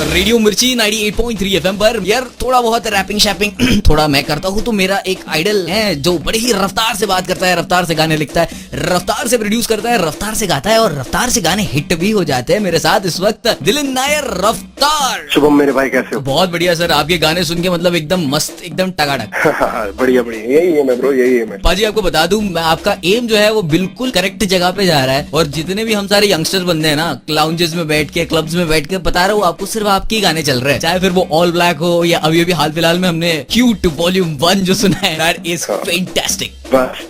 Radio मिर्ची 98.3 FM पर यार थोड़ा बहुत रैपिंग शैपिंग थोड़ा मैं करता हूँ। तो मेरा एक आइडल है जो बड़े ही रफ्तार से बात करता है, रफ्तार से गाने लिखता है, रफ्तार से प्रोड्यूस करता है, रफ्तार से गाता है और रफ्तार से गाने हिट भी हो जाते हैं। मेरे साथ इस वक्त दिलिन नायर रफ्तार। शुभम मेरे भाई कैसे हो? बहुत बढ़िया सर, आपके गाने सुन के मतलब एकदम मस्त, एकदम टकाटक। बढ़िया बढ़िया, यही है मैं ब्रो, यही है मैं। पाजी आपको बता दूं, आपका एम जो है वो बिल्कुल करेक्ट जगह पे जा रहा है। और जितने भी हम सारे यंगस्टर बंदे हैं ना, लाउंजेस में बैठ के, क्लब्स में बैठ के, बता रहा हूँ आपको, सिर्फ आपके ही गाने चल रहे हैं। चाहे फिर वो ऑल ब्लैक हो या अभी अभी हाल फिलहाल में हमने क्यूट वॉल्यूम 1 जो सुना है, दैट इज फैंटास्टिक। बस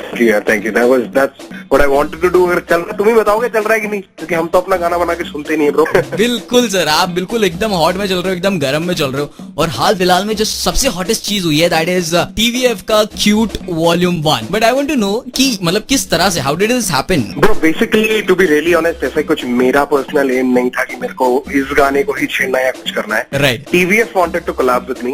thank you, that's what I wanted to do. अगर चल रहा, तुम ही बताओगे चल रहा है कि नहीं, क्योंकि हम तो अपना गाना बना के सुनते नहीं है ब्रो। बिल्कुल सर, आप बिल्कुल एकदम हॉट में चल रहे हो, एकदम गर्म में चल रहे हो। और हाल फिलहाल में जो सबसे हॉटेस्ट चीज हुई है दैट इज टीवीएफ का cute volume 1। But I want to know कि मतलब किस तरह से, how did this happen? Bro basically to be really honest, ऐसा कुछ मेरा पर्सनल एम नहीं था कि मेरे को इस गाने को ही छेड़ना या कुछ करना है। Right. TVF wanted to collab with me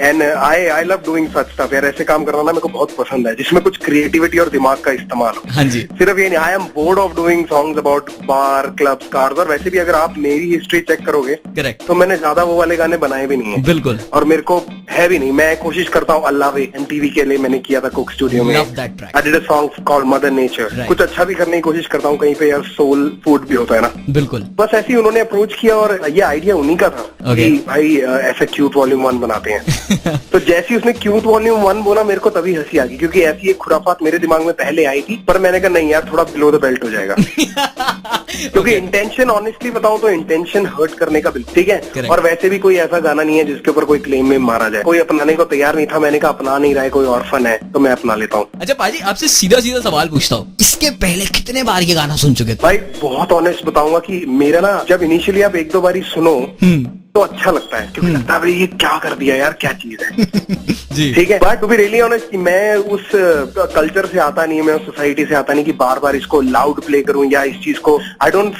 and I love doing such stuff. यार ऐसे काम करना ना मेरे को बहुत पसंद है, जिसमें कुछ क्रिएटिविटी और दिमाग का इस्तेमाल हो। हाँ जी। सिर्फ ये नहीं, I am board of doing songs about bar, clubs, cars. और वैसे भी अगर आप मेरी हिस्ट्री चेक करोगे करेक्ट, तो मैंने ज्यादा वो वाले गाने बनाए भी नहीं है। बिल्कुल। और मेरे को है भी नहीं। मैं कोशिश करता हूँ, अल्लाह वे एमटीवी के लिए मैंने किया था कुक स्टूडियो में। Love that track. I did a song called mother nature. Right. कुछ अच्छा भी करने की कोशिश करता हूँ, कहीं पे यार सोल फूड भी होता है ना। बिल्कुल। बस ऐसे ही उन्होंने अप्रोच किया और ये आइडिया उन्हीं का था कि भाई ऐसे क्यूट वॉल्यूम 1 बनाते हैं। तो जैसे ही उसने क्यूट वॉल्यूम 1 बोला, मेरे को तभी हंसी आ गई, क्योंकि ऐसी एक खुराफात मेरे दिमाग में पहले आई थी। पर मैंने कहा नहीं यार, थोड़ा बिलो द बेल्ट हो जाएगा। क्योंकि इंटेंशन, ऑनेस्टली बताऊं तो इंटेंशन हर्ट करने का बिल्कुल ठीक है। Correct. और वैसे भी कोई ऐसा गाना नहीं है जिसके ऊपर कोई क्लेम में मारा जाए। कोई अपनाने को तैयार नहीं था, मैंने कहा अपना नहीं रहा है, कोई और फन है तो मैं अपना लेता हूँ। अच्छा पाजी, आपसे सीधा सीधा सवाल पूछता हूँ, इसके पहले कितने बार ये गाना सुन चुके थे? भाई बहुत ऑनेस्ट बताऊंगा कि मेरा ना, जब इनिशियली आप एक दो बारी सुनो तो अच्छा लगता है, क्योंकि लगता है भाई ये क्या कर दिया यार, क्या चीज है। जी। ठीक है, but to be really honest कि मैं उस कल्चर से आता नहीं, मैं उस सोसाइटी से आता नहीं कि बार बार इसको लाउड प्ले करूं या इस चीज को। I don't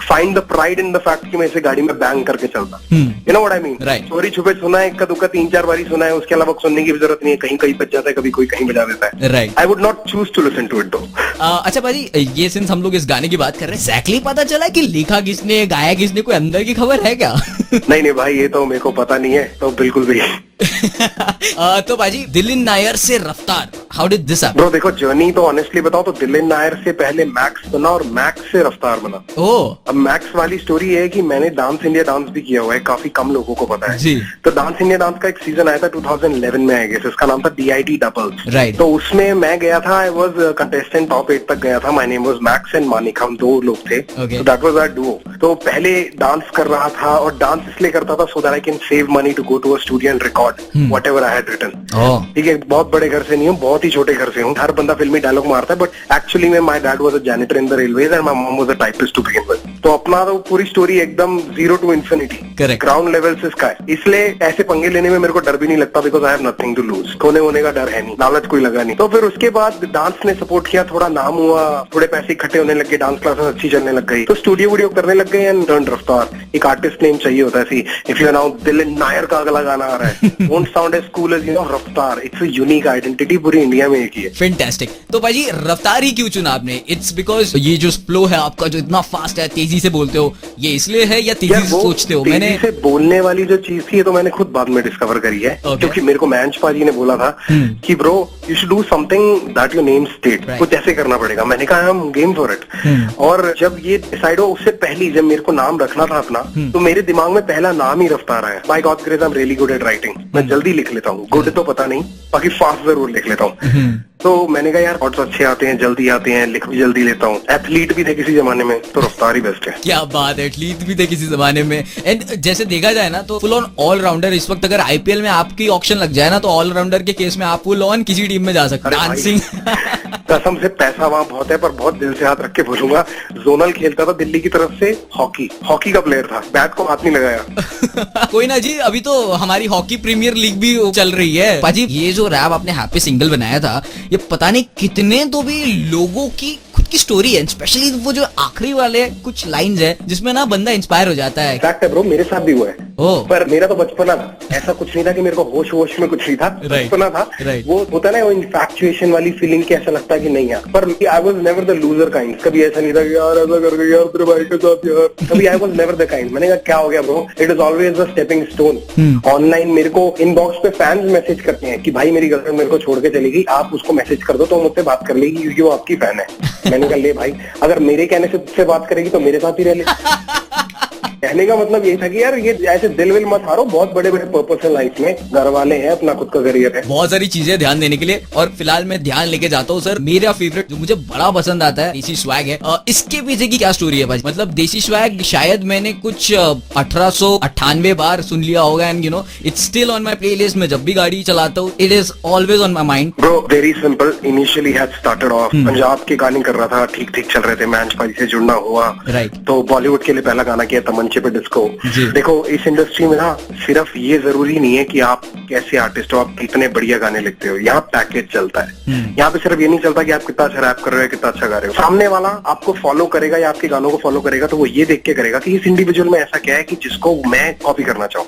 find the pride in the fact कि मैं इसे गाड़ी में बैंग करके चलता। You know what I mean? Right. चोरी छुपे सुना है, इक्का दुक्का 3-4 बारी सुना है, उसके अलावा सुनने की भी जरूरत नहीं है। कहीं कहीं बच जाता है, कभी कोई कहीं बजा देता है। Right. I would not choose to listen to it though. अच्छा पाजी, ये सिंस हम लोग इस गाने की बात कर रहे हैं, एग्जैक्टली पता चला कि लिखा किसने, गाया किसने, कोई अंदर की खबर है क्या? नहीं भाई, ये तो मेरे को पता नहीं है, तो बिल्कुल भी। तो बाजी, दिलिन नायर से रफ्तार, how did this happen? Bro देखो, जर्नी तो ऑनेस्टली बताओ तो दिलिन नायर से पहले मैक्स बना और मैक्स से रफ्तार बना। ओह। अब मैक्स वाली स्टोरी है कि मैंने डांस इंडिया डांस भी किया हुआ है, काफी कम लोगों को पता है जी। तो डांस इंडिया डांस का एक सीजन आया था 2011 में, आई गेस उसका नाम था DIT डबल्स। राइट। तो उसमें मैं गया था, आई वाज कंटेस्टेंट टॉप 8 तक गया था। My name was max and Manik, हम 2 लोग थे। Okay. तो दैट वाज आवर डुओ। तो पहले डांस कर रहा था, और डांस इसलिए करता था so that I can save money to go to a studio and record whatever I had written. ठीक है, बहुत बड़े घर से नहीं हूँ, बहुत ही छोटे घर से हूँ। हर बंदा फिल्मी डायलॉग मारता है, बट एक्चुअली में my dad was a janitor in the railways and my mom was a typist to begin with. तो अपना तो पूरी स्टोरी एकदम 0 to infinity, Correct. Ground level से स्काई। इसलिए ऐसे पंगे लेने में मेरे को डर भी नहीं लगता, because I have nothing to lose. खोने होने का डर है नहीं, लालच कोई लगा नहीं। तो फिर उसके बाद डांस ने सपोर्ट किया, थोड़ा नाम हुआ, थोड़े पैसे इकट्ठे होने लगे, डांस क्लासेस अच्छी चलने लग गई, तो स्टूडियो वीडियो करने लग गए एंड टर्न रफ्तार। एक आर्टिस्ट नेम चाहिए होता है, if you now Dilin Nair का अगला गाना आ रहा है, don't sound as cool as Raftaar. It's a unique identity, पूरी इंडिया में एक ही है। फैंटास्टिक। तो भाई रफ्तार ही क्यों चुना आपने? इट्स बिकॉज ये जो फ्लो है आपका, जो इतना फास्ट है, तेजी से बोलते हो, ये इसलिए है या तेजी से सोचते हो? मैंने से बोलने वाली जो चीज थी, ये तो मैंने खुद बाद में डिस्कवर करी है। क्योंकि मेरे को मैंच पाजी ने बोला था कि bro you should do something that your name state, कुछ ऐसे करना पड़ेगा। मैंने कहा I am game for it. और जब ये डिसाइड हो, उससे पहले जब मेरे को नाम रखना था अपना, तो मेरे दिमाग में पहला नाम ही रफ्तार आया। By God's grace I am really good at writing. मैं जल्दी लिख लेता हूँ, गुड तो पता नहीं, बाकी फास्ट जरूर लिख लेता हूँ। तो मैंने कहा यार थॉट्स अच्छे आते हैं, जल्दी आते हैं, लिख भी जल्दी लेता हूँ। एथलीट भी थे किसी जमाने में, तो रफ्तार ही बेस्ट है। क्या बात है, एथलीट भी थे किसी जमाने में। एंड जैसे देखा जाए ना, तो फुल ऑन ऑलराउंडर। इस वक्त अगर IPL में आपकी ऑप्शन लग जाए ना, तो ऑलराउंडर के केस में आप फुल ऑन किसी टीम में जा सकते हैं। डांसिंग कसम से पैसा वहाँ बहुत है, पर बहुत दिल से हाथ रख के बोलूंगा, जोनल खेलता था दिल्ली की तरफ से, हॉकी का प्लेयर था, बैट को हाथ नहीं लगाया। कोई ना जी, अभी तो हमारी हॉकी प्रीमियर लीग भी चल रही है। पाजी, ये जो रैप आपने हैप्पी सिंगल बनाया था, ये पता नहीं कितने तो भी लोगों की खुद की स्टोरी है, स्पेशली वो जो आखिरी वाले कुछ लाइंस है, जिसमें ना बंदा इंस्पायर हो जाता है। फैक्ट है ब्रो, मेरे साथ भी हुआ है। पर मेरा तो बचपना था, ऐसा कुछ नहीं था कि मेरे को होश में कुछ नहीं था, बचपना था। वो होता है ना, वो इन्फैक्चुएशन वाली फीलिंग की, ऐसा लगता है कि नहीं यार, पर I was never the loser kind. कभी ऐसा नहीं था कि यार ऐसा कर गया यार तेरे भाई के साथ यार, कभी I was never the kind. मैंने कहा क्या हो गया bro, it is always a stepping stone. Online मेरे को इनबॉक्स पे फैंस मैसेज करते हैं कि भाई मेरी गर्लफ्रेंड मेरे को छोड़ के चली गई, आप उसको मैसेज कर दो तो मुझसे बात कर लेगी क्योंकि वो आपकी फैन है। मैंने कहा ले भाई, अगर मेरे कहने से तुझसे बात करेगी तो मेरे साथ ही रह ले। कहने का मतलब ये था कि यार ये ऐसे दिल विल मत हारो, बहुत बड़े बड़े पर्पस है लाइफ में, घर वाले हैं, अपना खुद का करियर है, बहुत सारी चीजें ध्यान देने के लिए। और फिलहाल मैं ध्यान लेके जाता हूँ सर, मेरा फेवरेट जो मुझे बड़ा पसंद आता है देसी स्वैग है। इसके पीछे की क्या स्टोरी है भाई? मतलब देसी स्वैग शायद मैंने कुछ 1898 बार सुन लिया होगा, and you know it's still on my play list. में जब भी गाड़ी चलाता हूँ it is always on my mind. Bro very simple, initially had started off Punjab के गाने कर रहा था, ठीक ठीक चल रहे थे, मैं अंशपाली से जुड़ना हुआ, राइट। तो बॉलीवुड के लिए पहला गाना किया तमंचे पे डिस्को। देखो इस इंडस्ट्री में ना सिर्फ ये जरूरी नहीं है कि आप कैसे आर्टिस्ट हो, आप कितने बढ़िया गाने लिखते हो, यहाँ पैकेज चलता है। यहाँ पे सिर्फ ये नहीं चलता कि आप कितना अच्छा रैप कर रहे हो, कितना अच्छा गा रहे हो। सामने वाला आपको फॉलो करेगा या आपके गानों को फॉलो करेगा तो वो ये देख के करेगा कि इस इंडिविजुअल में ऐसा क्या है कि जिसको मैं कॉपी करना चाहूँ,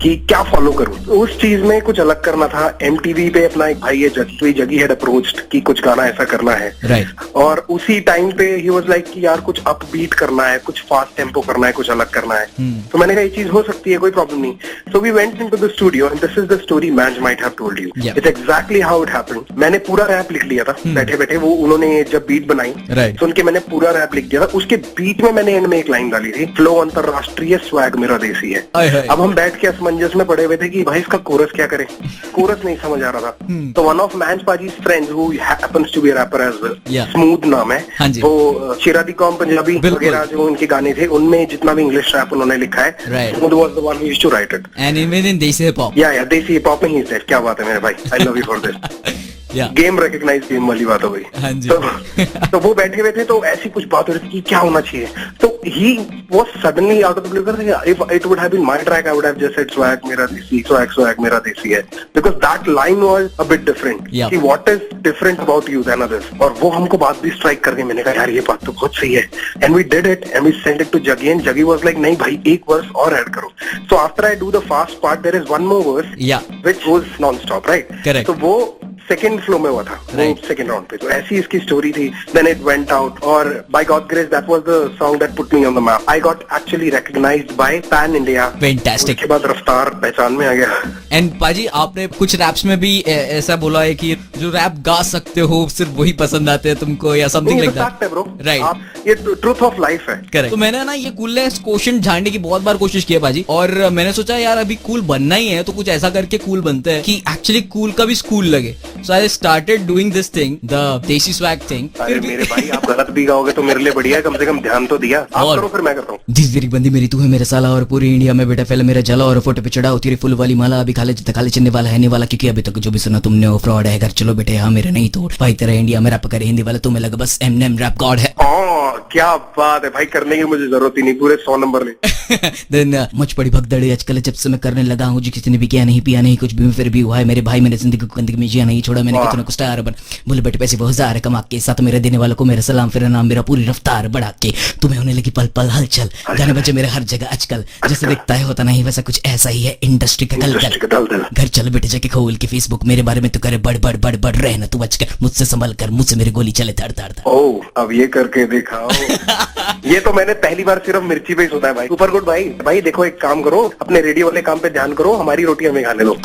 कि क्या फॉलो करूँ। उस चीज में कुछ अलग करना था। MTV पे अपना एक भाई है जगी हैड अप्रोच्ड कि कुछ गाना ऐसा करना है, राइट। और उसी टाइम पे ही वाज लाइक कि यार कुछ अपबीट करना है, कुछ फास्ट टेम्पो करना है, कुछ अलग करना है। तो मैंने कहा ये चीज हो सकती है, कोई प्रॉब्लम नहीं। So we went into the studio and this is the story match might have told you, it's exactly how it happened. मैंने पूरा रैप लिख लिया था बैठे बैठे, वो उन्होंने जब बीट बनाई सुन के मैंने पूरा रैप लिख दिया था। उसके बीच में मैंने एंड में एक लाइन डाली थी, फ्लो अंतरराष्ट्रीय स्वैग मेरा देसी है। अब हम बैठ के असमंजस में पड़े हुए थे कि भाई इसका कोरस क्या करें, कोरस नहीं समझ आ रहा था। तो वन ऑफ मैंस पाजीज friends who happens to be a rapper as well, Smooth नाम है, वो शेरादी कॉम पंजाबी वगैरह जो उनके गाने थे उनमें जितना भी इंग्लिश रैप उन्होंने लिखा है, smooth was the one who used to write it, and even in desi hip hop. या देसी हिप हॉप में ही है। क्या बात है मेरे भाई, I love you for this. Game recognize game वाली बात हो गई। तो वो बैठे हुए थे, तो ऐसी कुछ बात हो रही थी कि क्या होना चाहिए। तो he was suddenly out of the blue, if it would have been my track I would have just said swag मेरा देसी, स्वैग मेरा देसी है, because that line was a bit different कि what is different about you then others. और वो हमको बात भी स्ट्राइक कर गई। मैंने कहा यार ये बात तो बहुत सही है, and we did it and we sent it to Jaggi, and Jaggi was like नहीं भाई एक वर्स और ऐड करो। So after I do the fast part there is one more verse which goes non stop, right. तो वो second flow में हुआ था, सेकेंड राउंड पे। तो ऐसी इसकी स्टोरी थी। देन इट वेंट आउट, और by God grace that was the song that put me on the map. I got actually recognized by pan India. Fantastic. उसके बाद रफ्तार पहचान में आ गया। एंड पाजी आपने कुछ रैप्स में भी ऐसा बोला है कि जो रैप गा सकते हो सिर्फ वही पसंद आते हैं तुमको, या something like that, bro, right? ये ट्रूथ ऑफ लाइफ है। करेक्ट। तो मैंने ना ये कूलनेस क्वेश्चन जानने की बहुत बार कोशिश की है पाजी, और मैंने सोचा यार अभी कूल बनना ही है तो कुछ ऐसा करके कूल बनते हैं कि एक्चुअली कूल का भी स्कूल लगे। So I started doing this thing, the desi swag thing। अरे मेरे भाई आप गलत भी गाओगे तो मेरे लिए बढ़िया है, कम से कम ध्यान तो दिया। आप करो फिर मैं करता हूँ। जिस तेरी बंदी मेरी तू है मेरा साला, और पूरी इंडिया में बेटा फैला मेरा जला, और फोटो पे चढ़ाओ तेरी फुल वाली माला, अभी खाले चिन्ने वाला है नहीं वाला, क्योंकि अभी तक जो भी सुना तुमने वो फ्रॉड है। घर चलो बेटे हाँ मेरे नहीं तोड़, भाई तेरा इंडिया में रैप करे हिंदी वाला, तुम्हें लगा बस एमएनएम रैप गॉड है। क्या बात है भाई, करने की मुझे जरूरत ही नहीं, पूरे 100 नंबर ले। देन मुझ पड़ी भगदड़ आजकल जब से मैं करने लगा हूँ, जो किसी ने भी किया नहीं पिया नहीं कुछ भी, फिर भी हुआ है मेरे भाई, मैंने जिंदगी को गंदगी में जिया नहीं, छोड़ा मैंने कितना कुछ स्टार बन, बोले बेटे पैसे वो हजार कमा के, साथ मेरे देने वालों को मेरा सलाम, फिर नाम मेरा पूरी रफ्तार बढ़ा के, तुम्हें होने लगी पल पल हलचल, गाने बजे मेरे हर जगह आजकल, जैसे दिखता है होता नहीं वैसा कुछ ऐसा ही है इंडस्ट्री का कलकल। घर चल बेटे जाके खोल के फेसबुक, मेरे बारे में तो करे बड़ बड़ बड़ बड़ रहना तू बच कर, मुझसे संभल कर, मुझसे मेरी गोली चले धड़ धड़। ओह अब ये करके दिखाओ। ये तो मैंने पहली बार सिर्फ मिर्ची पे ही सुना है भाई। सुपर गुड भाई। भाई देखो एक काम करो, अपने रेडियो वाले काम पे ध्यान करो, हमारी रोटी हमें खाने दो।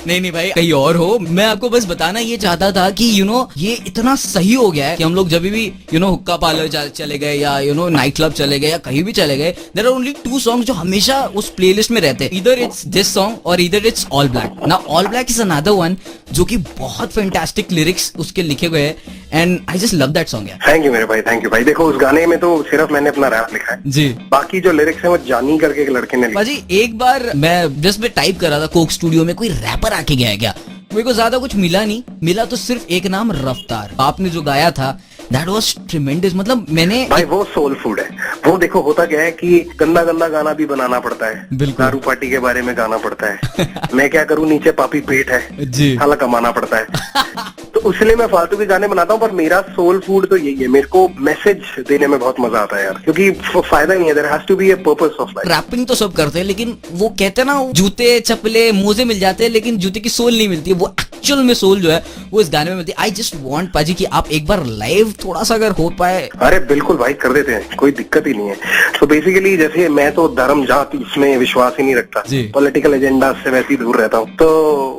नहीं भाई कहीं और हो। मैं आपको बस बताना ये चाहता था कि यू नो ये इतना सही हो गया है कि हम लोग जब भी यू नो हुक्का पार्लर चले गए या यू नो नाइट क्लब चले गए या कहीं भी चले गए, देयर आर ओनली 2 सॉन्ग्स जो हमेशा उस प्लेलिस्ट में रहते हैं, ईदर इट्स दिस सॉन्ग और ईदर इट्स ऑल ब्लैक। ना all black is another one जो कि बहुत फैंटास्टिक लिरिक्स उसके लिखे हुए हैं, and I just love that song. Thank you मेरे भाई, थैंक यू भाई। देखो उस गाने में तो सिर्फ मैंने अपना रैप लिखा है जी, बाकी जो लिरिक्स है वो जानी करके एक लड़के ने लिखा। जी एक बार मैं जस्ट में टाइप कर रहा था कोक स्टूडियो में, कोई रैपर आके गया क्या, मेरे को ज्यादा कुछ मिला नहीं, मिला तो सिर्फ एक नाम रफ्तार। आपने जो गाया था दैट वाज ट्रिमेंडस। मतलब मैंने भाई वो सोल फूड है वो। देखो होता क्या है कि गंदा गंदा गाना भी बनाना पड़ता है, दारू पार्टी के बारे में गाना पड़ता है। मैं क्या करूं, नीचे पापी पेट है जी, हाला कमाना पड़ता है। तो इसलिए मैं फालतू के गाने बनाता हूँ, पर मेरा सोल फूड तो यही है। मेरे को मैसेज देने में बहुत मजा आता है यार, क्योंकि फायदा नहीं है, there has to be a purpose of life. Rapping तो सब करते हैं, लेकिन वो कहते हैं ना जूते चप्पले मोजे मिल जाते हैं लेकिन जूते की सोल नहीं मिलती है, वो एक्चुअल में सोल जो है वो इस गाने में मिलती है। आई जस्ट वांट पाजी कि आप एक बार लाइव थोड़ा सा अगर हो पाए। अरे बिल्कुल भाई, कर देते हैं, कोई दिक्कत ही नहीं है। तो बेसिकली जैसे मैं तो धर्म जाति इसमें विश्वास ही नहीं रखता, पॉलिटिकल एजेंडा से वैसे ही दूर रहता हूँ। तो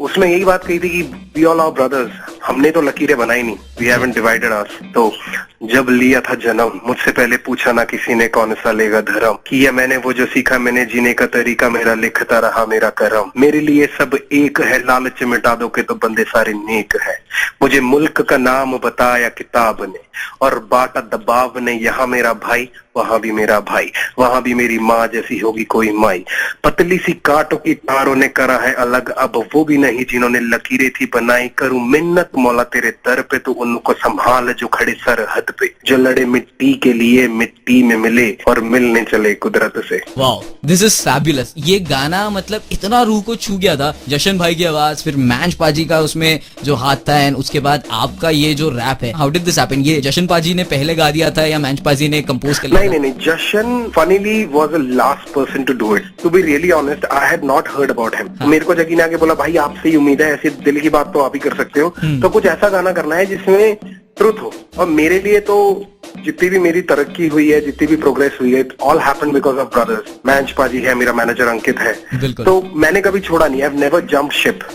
उसमें यही बात कही थी कि वी ऑल आर ब्रदर्स, हमने तो लकीरें बनाई नहीं, वी हैवंट डिवाइडेड अस। तो जब लिया था जन्म, मुझसे पहले पूछा ना किसी ने कौन सा लेगा धर्म, किया मैंने वो जो सीखा मैंने जीने का तरीका, मेरा लिखता रहा मेरा करम, मेरे लिए सब एक है, लालच मिटा दो के तो बंदे सारे नेक है, मुझे मुल्क का नाम बताया किताब ने और बांटा दबाव ने, यहाँ मेरा भाई वहां भी मेरा भाई, वहां भी मेरी माँ जैसी होगी कोई माई, पतली सी कांटों की तारों ने करा है अलग, अब वो भी नहीं जिन्होंने लकीरें थी बनाई, करूं मिन्नत मौला तेरे दर पे तो उनको संभाल जो खड़े सरहद पे, जो लड़े मिट्टी के लिए मिट्टी में मिले और मिलने चले कुदरत से। Wow, this is fabulous. ये गाना मतलब इतना रूह को छू गया था। जशन भाई की आवाज, फिर मैंच पाजी का उसमें जो हाथ था, एंड उसके बाद आपका ये जो रैप है, हाउ डिड दिस हैपन? ये जशन पाजी ने पहले गा दिया था या मैंच पाजी ने कंपोज कर लिया? नहीं, Jashan funnily was the last person to do it. To be really honest, I had not heard about him. मेरे को जकी ने आके बोला भाई आपसे ही उम्मीद है, ऐसी दिल की बात तो आप ही कर सकते हो, तो कुछ ऐसा गाना करना है जिसमें ट्रुथ हो। और मेरे लिए तो जितनी भी मेरी तरक्की हुई है, जितनी भी प्रोग्रेस हुई है, all happened because of brothers. Match पाजी है, मेरा मैनेजर अंकित है, तो मैंने कभी छोड़ा नहीं, I have never jump ship.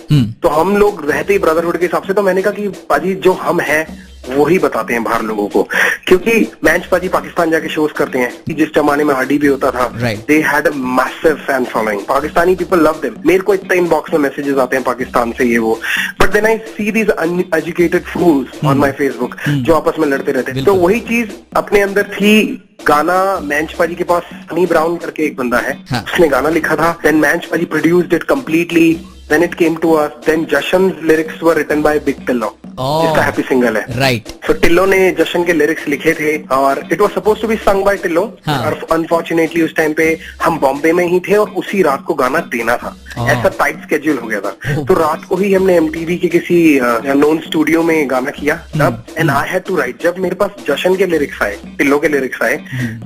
तो हम लोग रहते ही ब्रदरहुड के हिसाब से, तो मैंने कहा कि पाजी जो हम हैं वही बताते हैं बाहर लोगों को, क्योंकि मैंच पाजी पाकिस्तान जाके शोज करते हैं कि जिस जमाने में आरडी भी होता था, they had a massive fan following, Pakistani people love them. मेरे को इतना इनबॉक्स में मैसेजेस आते हैं पाकिस्तान से ये वो, but then I see these uneducated fools on my Facebook जो आपस में लड़ते रहते हैं। तो वही चीज अपने अंदर थी। गाना मैंच पाजी के पास सनी ब्राउन करके एक बंदा है, उसने गाना लिखा था, देन मैंच पाजी produced it completely, then it came to us, then Jashan's lyrics were written by Big Tillo, जिसका हैप्पी सिंगल है, राइट। तो टिल्लो ने जशन के लिरिक्स लिखे थे और it was supposed to be sung by Tillo, और अनफॉर्चुनेटली उस टाइम पे हम बॉम्बे में ही थे और उसी रात को गाना देना था, ऐसा टाइट स्केड्यूल हो गया था। तो रात को ही हमने एमटीवी के किसी नोन स्टूडियो में गाना किया तब, and I had to write. जब मेरे पास जशन के लिरिक्स आए, टिल्लो के लिरिक्स आए,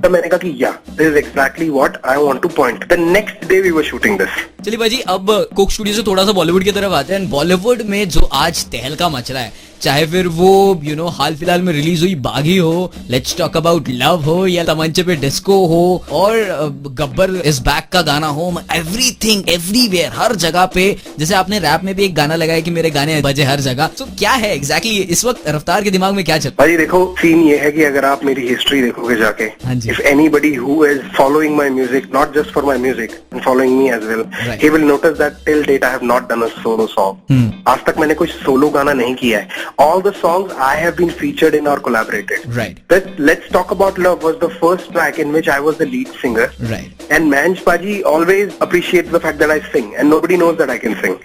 तब मैंने कहा कि yeah this is exactly what I want to point. The next day we were shooting this. चलिए भाई जी, अब कोक स्टूडियो से थोड़ा सा बॉलीवुड की तरफ आते हैं। बॉलीवुड में जो आज तहलका मच रहा है, चाहे फिर वो हाल फिलहाल में रिलीज हुई बागी हो, लेट्स टॉक अबाउट लव हो, या तमंचे पे डिस्को हो, और गब्बर इज बैक का गाना हो, एवरीथिंग एवरीवेयर, हर जगह पे। जैसे आपने रैप में भी एक गाना लगाया कि मेरे गाने बजे हर जगह। तो क्या है एग्जैक्टली इस वक्त रफ्तार के दिमाग में क्या चल रहा है? भाई देखो, सीन ये है कि अगर आप मेरी हिस्ट्री देखोगे जाके, if anybody who is following my music, not just for my music and following me as well, he will notice that till date I have not done a solo song. आज तक मैंने कुछ solo गाना नहीं किया है। All the songs I have been featured in or collaborated. Right. Let's Talk About Love was the first track in which I was the lead singer. Right. And Manch Paji always appreciates the fact that I sing, and nobody knows that I can sing.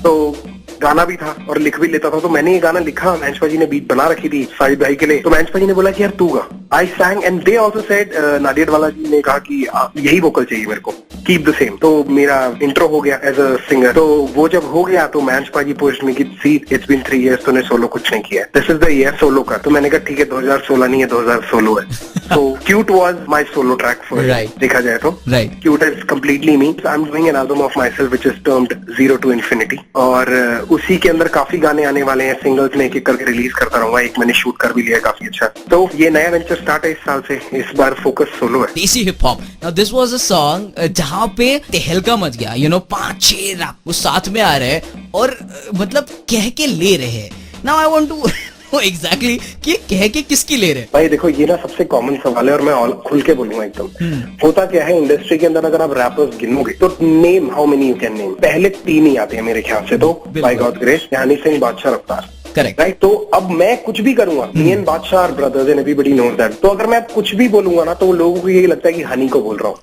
So गाना भी था और लिख भी लेता था। तो मैंने ये गाना लिखा, मैंच पाजी ने बीट बना रखी थी साहिद भाई के लिए, तो मैंच पाजी ने बोला कि यार तू गा। I sang and they also said, Nadiadwala ji ने कहा कि यही वोकल चाहिए मेरे को, कीप द सेम। तो मेरा इंट्रो हो गया एज अ सिंगर। तो वो जब हो गया तो मैंच पाजी पोस्ट में कि सी इट्स बीन 3 years तूने सोलो कुछ नहीं किया, this is the year solo का। तो मैंने कहा ठीक है, 2016 नहीं है, 2016 है। So Cute was my solo track first. Right. देखा जाए तो Cute is completely me. I'm doing an album of myself which is termed Zero to Infinity. और उसी के अंदर काफी गाने आने वाले हैं, सिंगल्स में एक एक करके रिलीज करता रहूंगा। एक मैंने शूट कर भी लिया है काफी अच्छा। तो ये नया वेंचर स्टार्ट है इस साल से, इस बार फोकस सोलो है। देसी hip hop. Now this was a song जहां पे तहलका मच गया, 5-6 रैप वो साथ में आ रहे हैं और मतलब कह के ले रहे हैं। Now I want to exactly कि कह के किसकी ले रहे? भाई देखो, ये ना सबसे कॉमन सवाल है और मैं खुल के बोलूंगा एकदम। होता क्या है इंडस्ट्री के अंदर, अगर आप रैपर्स गिनोगे तो name how many you can name, पहले 3 ही आते हैं मेरे ख्याल से। तो by God grace, Honey Singh, Badshah, Raftaar. Correct, right. तो अब मैं कुछ भी करूंगा, me and Badshah are brothers and everybody knows that. तो अगर मैं कुछ भी बोलूंगा ना तो लोगों को यही लगता है कि हनी को बोल रहा हूँ,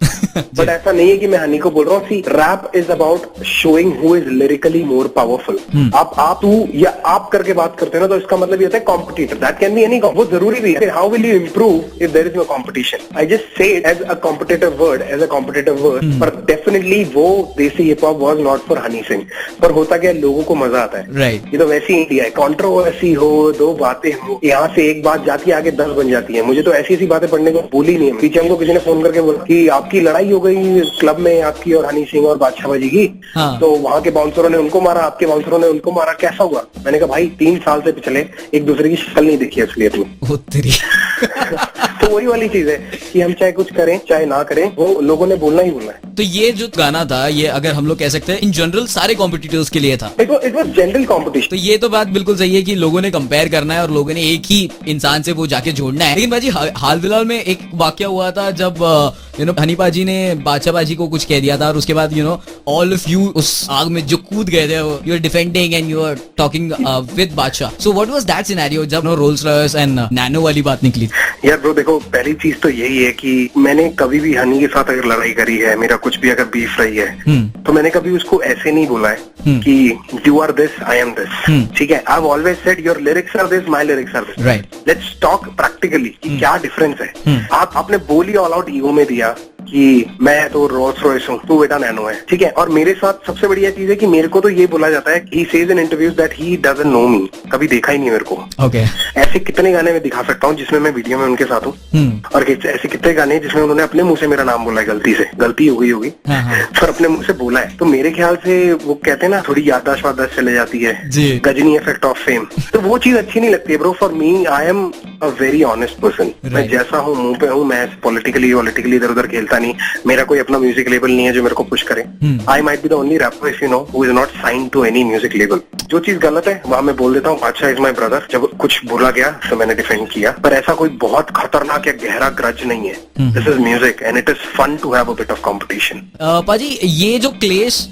बट ऐसा नहीं है कि मैं हनी को बोल रहा हूँ। See, rap is about showing who is lyrically more powerful. आप तू या आप करके बात करते हो ना, तो इसका मतलब ये होता है competitor. That can be any, वो जरूरी भी है। How will you improve if there is no competition? I just say it as a competitive word, as a competitive word, पर डेफिनेटली वो desi hip hop was not for Honey Singh. पर होता क्या, लोगों को मजा आता है। राइट। ये तो वैसे ही इंडिया है, कंट्रोवर्सी हो, दो बातें हो, यहाँ से एक बात जाती है आगे 10 बन जाती है। मुझे तो ऐसी ऐसी बातें पढ़ने को भूल ही नहीं है। पीछे हमको किसी ने फोन करके बोला कि आपकी लड़ाई हो गई क्लब में, आपकी और हनी सिंह और बादशाह बाजी की। हाँ। तो वहाँ के बाउंसरों ने उनको मारा, आपके बाउंसरों ने उनको मारा, कैसा हुआ? मैंने कहा भाई 3 साल से पिछले एक दूसरे की शक्ल नहीं देखी असली अपनी। तो वही वाली चीज है कि हम चाहे कुछ करें चाहे ना करें, वो लोगों ने बोलना ही बोलना है। तो ये जो गाना था, ये अगर हम लोग कह सकते हैं इन जनरल सारे कॉम्पिटिटर्स के लिए था। It was general competition. तो ये तो बात बिल्कुल सही है कि लोगों ने कंपेयर करना है और लोगों ने एक ही इंसान से वो जाके जोड़ना है। लेकिन भाजी हाल फिलहाल में एक वाकया हुआ था जब हनी पाजी ने बादशाह बाजी को कुछ कह दिया था और उसके बाद ऑल ऑफ यू उस आग में जो कूद गए थे, you are defending and you are talking with Badshah. So what was that scenario जब रोल्स रॉयस एंड नैनो वाली बात निकली? यार ब्रो देखो, पहली चीज तो यही है कि मैंने कभी भी हनी के साथ अगर लड़ाई करी है, मेरा कुछ भी अगर बीफ रही है, तो मैंने कभी उसको ऐसे नहीं बोला है कि you are this I am this. ठीक है, I have always said your lyrics are this, my lyrics are this. Right, let's talk practically कि क्या डिफरेंस है। आपने बोल ही ऑल आउट ईगो में दिया कि मैं तो रोल्स रॉयस हूँ, तू बेटा नैनो है। ठीक है, और मेरे साथ सबसे बढ़िया चीज है कि मेरे को तो ये बोला जाता है, he says in interviews that he doesn't know me, कभी देखा ही नहीं मेरे को। ओके, ऐसे कितने गाने में दिखा सकता हूँ जिसमें मैं वीडियो में उनके साथ हूँ, और ऐसे कितने गाने जिसमें उन्होंने अपने मुंह से मेरा नाम बोला है, गलती हो गई होगी पर अपने मुंह से बोला है। तो मेरे ख्याल से वो कहते हैं ना, थोड़ी याददाश्त वाददाश्त चले जाती है, गजनी इफेक्ट ऑफ फेम, तो वो चीज अच्छी नहीं लगती है bro. For me I am a very honest person. मैं जैसा हूँ मुंह पे हूँ, मैं पॉलिटिकली इधर उधर खेलता नहीं। मेरा कोई अपना म्यूजिक लेबल नहीं है जो मेरे को पुश करे। I might be the only rapper if you know who is not signed to any music label. जो चीज गलत है वहां मैं बोल देता हूँ, बादशाह इज माई ब्रदर। जब कुछ बोला गया तो मैंने डिफेंड किया, पर ऐसा कोई बहुत खतरनाक या गहरा ग्रज नहीं है। This is music and it is fun to have a bit of competition. पाजी, ये जो क्लेश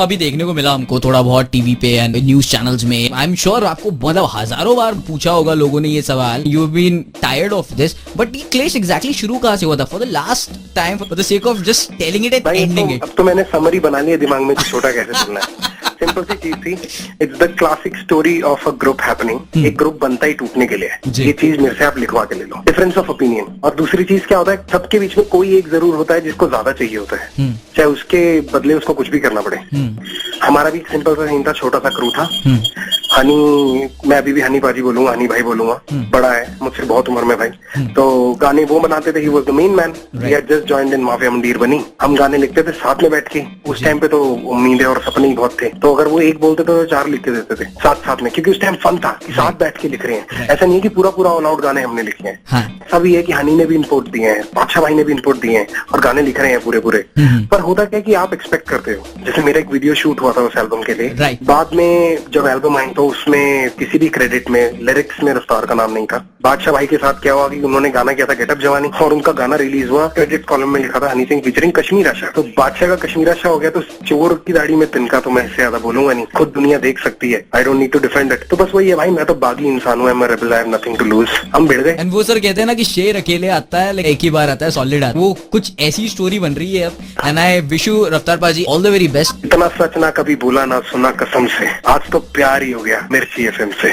अभी देखने को मिला हमको थोड़ा बहुत टीवी पे एंड न्यूज चैनल्स में, आई एम श्योर आपको मतलब हजारों बार पूछा होगा लोगों ने ये सवाल, you have been tired of this, but ये क्लेश एग्जैक्टली शुरू कहाँ से हुआ था? For the last time, for the sake of just telling it and ending it. अब तो मैंने समरी बना लिया दिमाग में, छोटा कैसे चलना है। सिंपल सी चीज थी, it's the classic story of a group happening. एक ग्रुप बनता ही टूटने के लिए है। ये चीज मेरे से आप लिखवा के ले लो। Difference of opinion. और दूसरी चीज क्या होता है, सबके बीच में कोई एक जरूर होता है जिसको ज्यादा चाहिए होता है, चाहे उसके बदले उसको कुछ भी करना पड़े। हमारा भी सिंपल सा सीन था, छोटा सा क्रू था। हनी, मैं अभी भी हनी पाजी बोलूंगा, हनी भाई बोलूंगा, बड़ा है मुझसे बहुत उम्र में भाई। तो गाने वो बनाते थे, he was the main man. We had just joined in Mafia Mundeer बनी। हम गाने लिखते थे साथ में बैठ के। उस टाइम पे तो उम्मीदें और सपने ही बहुत थे, तो अगर वो एक बोलते थे तो 4 लिख के देते थे साथ में, क्योंकि उस टाइम फन था कि साथ बैठ के लिख रहे हैं। ऐसा नहीं है कि पूरा ऑल आउट गाने हमने लिखे हैं। ऐसा भी है कि हनी ने भी इनपुट दिए हैं, बादशाह भाई ने भी इनपुट दिए हैं और गाने लिख रहे हैं पूरे। पर होता क्या है कि आप एक्सपेक्ट करते हो, जैसे मेरा एक वीडियो शूट हुआ था उस एल्बम के लिए। बाद में जब एल्बम आई तो उसमें किसी भी क्रेडिट में लिरिक्स में रफ्तार का नाम नहीं था। बादशाह भाई के साथ क्या हुआ कि उन्होंने गाना किया था गेटअप जवानी, और उनका गाना रिलीज हुआ, क्रेडिट कॉलम में लिखा था हनी सिंह फीचरिंग कश्मीर आशा। तो बादशाह का कश्मीर आशा हो गया, तो चोर की दाढ़ी में तिनका तो मैं इससे ज्यादा बोलूंगा नहीं, खुद दुनिया देख सकती है। I don't need to defend it. तो बस वही है भाई, मैं तो बागी इंसान हूँ, मैं rebel, I have nothing to lose. हम भिड़ गए। एंड वो सर कहते हैं ना कि शेर अकेले आता है लेकिन एक ही बार आता है सॉलिड आता है। वो कुछ ऐसी स्टोरी बन रही है अब। एंड आई विश यू रफ्तार पाजी ऑल द वेरी बेस्ट। इतना सच ना कभी बोला ना सुना कसम से, आज तो प्यार ही हो गया मिर्ची एफएम से।